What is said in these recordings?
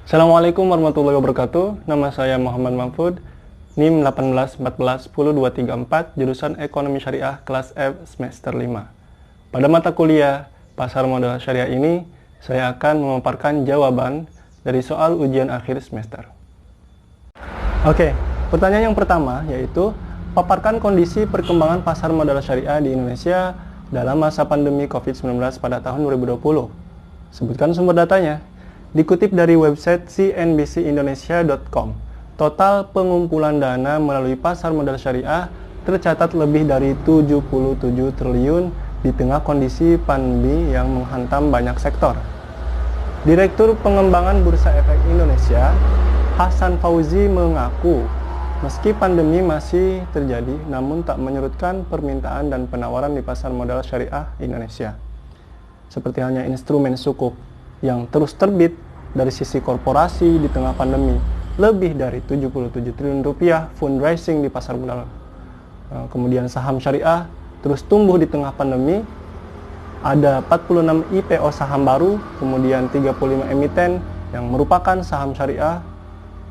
Assalamualaikum warahmatullahi wabarakatuh. Nama saya Muhammad Mahfud, NIM 1814100234, jurusan Ekonomi Syariah kelas F semester 5. Pada mata kuliah Pasar Modal Syariah ini, saya akan memaparkan jawaban dari soal ujian akhir semester. Oke, pertanyaan yang pertama yaitu paparkan kondisi perkembangan pasar modal syariah di Indonesia dalam masa pandemi COVID-19 pada tahun 2020. Sebutkan sumber datanya. Dikutip dari website cnbcindonesia.com, total pengumpulan dana melalui pasar modal syariah tercatat lebih dari 77 triliun di tengah kondisi pandemi yang menghantam banyak sektor. Direktur Pengembangan Bursa Efek Indonesia, Hasan Fauzi mengaku, meski pandemi masih terjadi, namun tak menyurutkan permintaan dan penawaran di pasar modal syariah Indonesia. Seperti halnya instrumen sukuk yang terus terbit dari sisi korporasi di tengah pandemi, lebih dari 77 triliun rupiah fundraising di pasar modal. Kemudian saham syariah terus tumbuh di tengah pandemi, ada 46 IPO saham baru, kemudian 35 emiten yang merupakan saham syariah.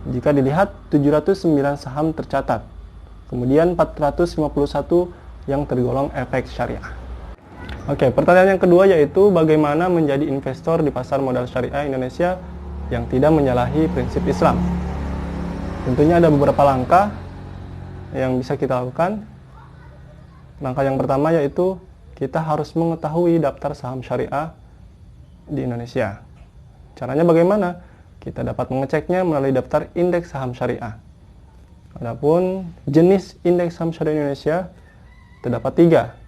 Jika dilihat 709 saham tercatat, kemudian 451 yang tergolong efek syariah. Oke, pertanyaan yang kedua yaitu bagaimana menjadi investor di pasar modal syariah Indonesia yang tidak menyalahi prinsip Islam. Tentunya ada beberapa langkah yang bisa kita lakukan. Langkah yang pertama yaitu kita harus mengetahui daftar saham syariah di Indonesia. Caranya bagaimana? Kita dapat mengeceknya melalui daftar indeks saham syariah. Adapun jenis indeks saham syariah Indonesia terdapat 3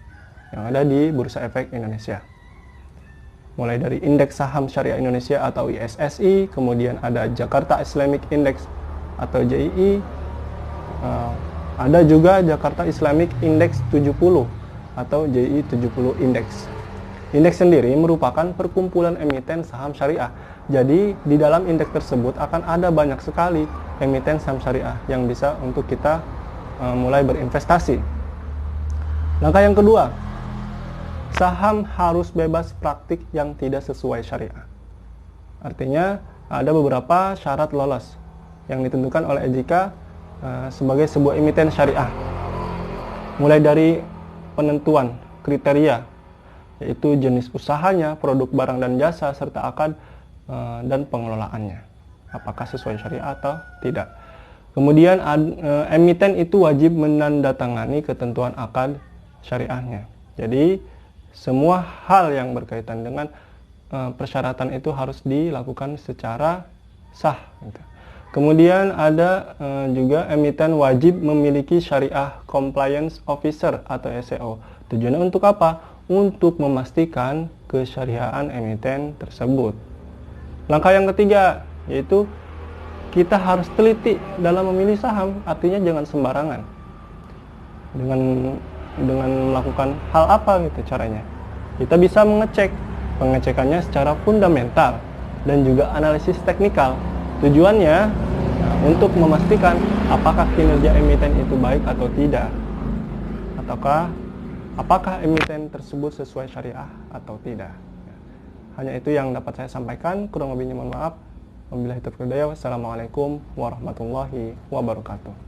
yang ada di Bursa Efek Indonesia. Mulai dari Indeks Saham Syariah Indonesia atau ISSI, kemudian ada Jakarta Islamic Index atau JII, ada juga Jakarta Islamic Index 70 atau JII 70 Index. Indeks sendiri merupakan perkumpulan emiten saham syariah. Jadi di dalam indeks tersebut akan ada banyak sekali emiten saham syariah yang bisa untuk kita mulai berinvestasi. Langkah yang kedua, saham harus bebas praktik yang tidak sesuai syariah. Artinya ada beberapa syarat lolos yang ditentukan oleh OJK sebagai sebuah emiten syariah. Mulai dari penentuan kriteria, yaitu jenis usahanya, produk barang dan jasa, serta akad dan pengelolaannya. Apakah sesuai syariah atau tidak. Kemudian emiten itu wajib menandatangani ketentuan akad syariahnya. Jadi semua hal yang berkaitan dengan persyaratan itu harus dilakukan secara sah. Kemudian ada juga emiten wajib memiliki Syariah Compliance Officer atau SCO. Tujuannya untuk apa? Untuk memastikan kesyariahan emiten tersebut. Langkah yang ketiga yaitu kita harus teliti dalam memilih saham. Artinya jangan sembarangan. Dengan melakukan hal apa gitu caranya? Kita bisa mengecek. Pengecekannya secara fundamental dan juga analisis teknikal. Tujuannya untuk memastikan apakah kinerja emiten itu baik atau tidak. Ataukah apakah emiten tersebut sesuai syariah atau tidak. Hanya itu yang dapat saya sampaikan. Kurang lebihnya mohon maaf. Wabillahi taufiq wal hidayah. Wassalamualaikum warahmatullahi wabarakatuh.